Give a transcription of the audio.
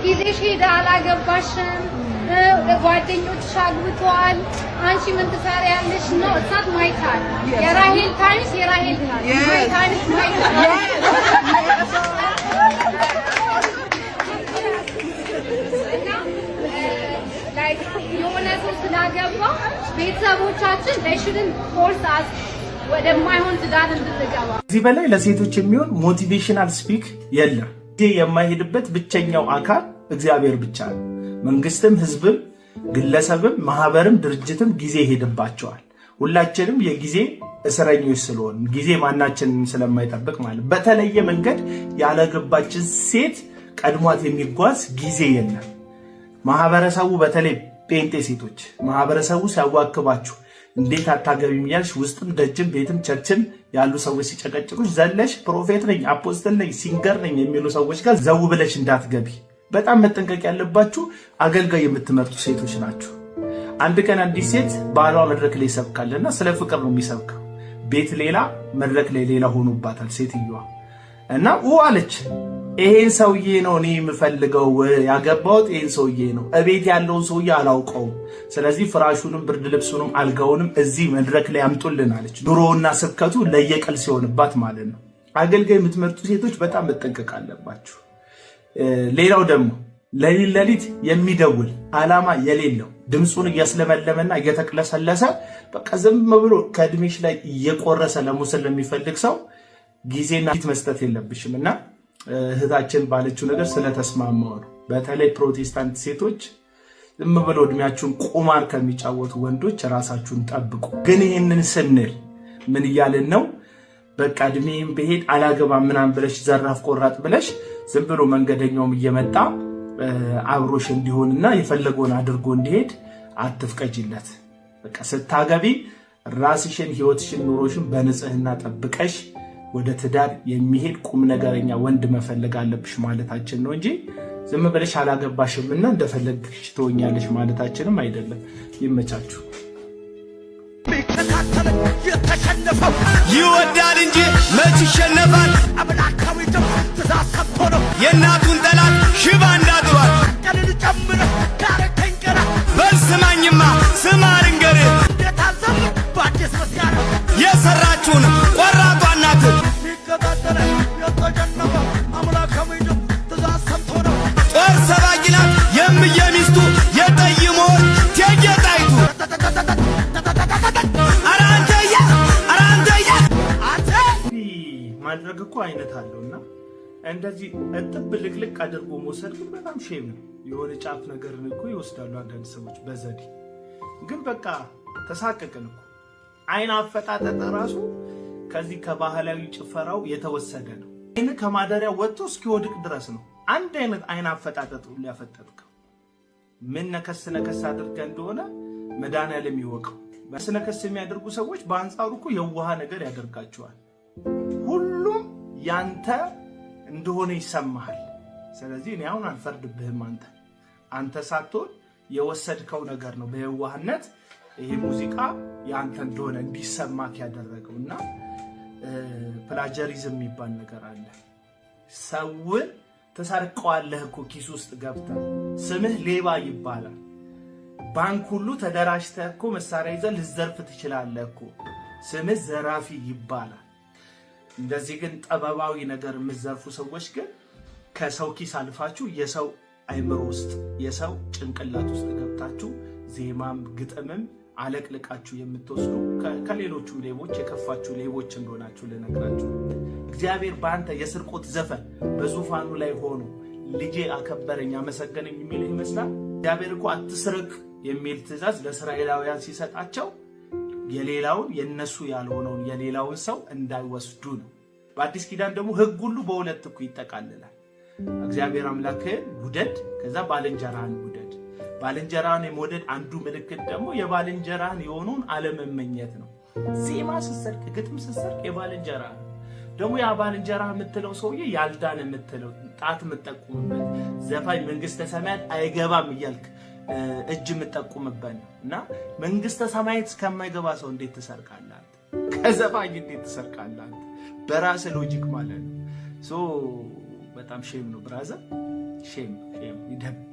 ጊዜሽ ሄደ አላገባሽም ጓደኞችሽ አግብተዋል አንቺ ምን ትሰሪያለሽ ነው እሳት ማይታል የራሄል ታይምስ የራሄል ታይምስ like የሆነ ሰው ስላገባ ቤተሰቦቻችን they shouldn't force us ወደማይሆን ትዳር እንድትገባ እዚህ በላይ ለሴቶች የሚሆን ሞቲቬሽናል ስፒክ የለም። ጊዜ የማይሄድበት ብቸኛው አካል እግዚአብሔር ብቻ ነው። መንግስትም ህዝብም ግለሰብም ማህበርም ድርጅትም ጊዜ ይሄድባቸዋል። ሁላችንም የጊዜ እስረኞች ስለሆን ጊዜ ማናችንን ስለማይጠብቅ ማለት በተለየ መንገድ ያላገባችን ሴት ቀድሟት የሚጓዝ ጊዜ የለም። ማህበረሰቡ በተለይ ጴንጤ ሴቶች ማህበረሰቡ ሲያዋክባችሁ እንዴት አታገቢም ያልሽ ውስጥም ደጅም ቤትም ቸርችም ያሉ ሰዎች ሲጨቀጭቁሽ ዘለሽ ፕሮፌት ነኝ አፖስትል ነኝ ሲንገር ነኝ የሚሉ ሰዎች ጋር ዘው ብለሽ እንዳትገቢ በጣም መጠንቀቅ ያለባችሁ አገልጋይ የምትመርጡ ሴቶች ናችሁ። አንድ ቀን አንዲት ሴት ባሏ መድረክ ላይ ይሰብካልና ስለ ፍቅር ነው የሚሰብከው። ቤት ሌላ መድረክ ላይ ሌላ ሆኖባታል ሴትዮዋ እና አለች ይሄን ሰውዬ ነው እኔ የምፈልገው ያገባሁት ይሄን ሰውዬ ነው እቤት ያለውን ሰውዬ አላውቀውም ስለዚህ ፍራሹንም ብርድ ልብሱንም አልጋውንም እዚህ መድረክ ላይ አምጡልን አለች። ኑሮውና ስብከቱ ለየቀል ሲሆንባት ማለት ነው። አገልጋይ የምትመርጡ ሴቶች በጣም መጠንቀቅ አለባችሁ። ሌላው ደግሞ ለሊት የሚደውል አላማ የሌለው ድምጹን እያስለመለመና እየተቅለሰለሰ በቃ ዝም ብሎ ከእድሜሽ ላይ እየቆረሰ ለሙስል ለሚፈልግ ሰው ጊዜና ፊት መስጠት የለብሽምና እህታችን ባለችው ነገር ስለተስማማው ነው። በተለይ ፕሮቴስታንት ሴቶች ዝም ብሎ እድሜያችሁን ቁማር ከሚጫወቱ ወንዶች ራሳችሁን ጠብቁ። ግን ይሄንን ስንል ምን እያልን ነው? በቃ እድሜም በሄድ አላገባም ምናምን ብለሽ ዘራፍ ቆራጥ ብለሽ ዝም ብሎ መንገደኛውም እየመጣ አብሮሽ እንዲሆንና የፈለገውን አድርጎ እንዲሄድ አትፍቀጂለት። በቃ ስታገቢ ራስሽን ህይወትሽን ኑሮሽን በንጽህና ጠብቀሽ ወደ ትዳር የሚሄድ ቁም ነገረኛ ወንድ መፈለግ አለብሽ ማለታችን ነው እንጂ ዝም ብለሽ አላገባሽምና እንደፈለግሽ ትሆኛለሽ ማለታችንም አይደለም። ይመቻችሁ። ይወዳል እንጂ መች ይሸነፋል? የእናቱን ጠላት ሽባ እንዳጥሯል። በልስማኝማ ስማ ልንገርህ የሰራችውን ቆራጧ እናት ጦር ሰባቂ ናት የምየ ሚስቱ የጠይሞ እቴጌ ጣይቱ። ማድረግ እኮ አይነት አለውና እንደዚህ እጥብ ልቅልቅ አድርጎ መውሰድ ግን በጣም ሼም ነው። የሆነ ጫፍ ነገርን እኮ ይወስዳሉ አንዳንድ ሰዎች በዘዴ ግን በቃ ተሳቀቅን እኮ። አይን አፈጣጠጥ ራሱ ከዚህ ከባህላዊ ጭፈራው የተወሰደ ነው። አይን ከማደሪያ ወጥቶ እስኪወድቅ ድረስ ነው አንድ አይነት አይን አፈጣጠጥ ሊያፈጠጥከው። ምን ነከስ አድርገ እንደሆነ መድኃኒዓለም ይወቀው። በስነከስ የሚያደርጉ ሰዎች በአንጻሩ እኮ የዋሃ ነገር ያደርጋቸዋል። ሁሉም ያንተ እንደሆነ ይሰማሃል። ስለዚህ እኔ አሁን አልፈርድብህም። አንተ ሳትሆን የወሰድከው ነገር ነው በየዋህነት ይሄ ሙዚቃ ያንተ እንደሆነ እንዲሰማክ ያደረገውና ፕላጀሪዝም የሚባል ነገር አለ። ሰውን ተሰርቀዋለህ እኮ ኪስ ውስጥ ገብተህ ስምህ ሌባ ይባላል። ባንክ ሁሉ ተደራጅተህ እኮ መሳሪያ ይዘህ ልዘርፍ ትችላለህ እኮ ስምህ ዘራፊ ይባላል። እንደዚህ ግን ጠበባዊ ነገር የምትዘርፉ ሰዎች ግን ከሰው ኪስ አልፋችሁ የሰው አይምሮ ውስጥ የሰው ጭንቅላት ውስጥ ገብታችሁ ዜማም ግጥምም አለቅልቃችሁ የምትወስዱ ከሌሎቹም ሌቦች የከፋችሁ ሌቦች እንደሆናችሁ ልነግራችሁ። እግዚአብሔር በአንተ የስርቆት ዘፈን በዙፋኑ ላይ ሆኖ ልጄ አከበረኝ አመሰገነኝ የሚል ይመስላል። እግዚአብሔር እኮ አትስርቅ የሚል ትእዛዝ ለእስራኤላውያን ሲሰጣቸው የሌላውን የነሱ ያልሆነውን የሌላውን ሰው እንዳይወስዱ ነው። በአዲስ ኪዳን ደግሞ ሕግ ሁሉ በሁለት እኮ ይጠቃልላል። እግዚአብሔር አምላክህን ውደድ፣ ከዛ ባልንጀራህን ውደድ። ባልንጀራህን የመውደድ አንዱ ምልክት ደግሞ የባልንጀራህን የሆነውን አለመመኘት ነው። ዜማ ስትሰርቅ ግጥም ስትሰርቅ የባልንጀራህን ደግሞ ያ ባልንጀራህ የምትለው ሰውዬ ያልዳን የምትለው ጣት የምትጠቁምበት ዘፋኝ መንግስተ ሰማያት አይገባም እያልክ እጅ የምትጠቁምበት እና መንግስተ ሰማያት እስከማይገባ ሰው እንዴት ትሰርቃለህ? ከዘፋኝ እንዴት ትሰርቃለህ? በራስ ሎጂክ ማለት ነው። በጣም ሼም ነው ብራዘር። ሼም ይደብራል።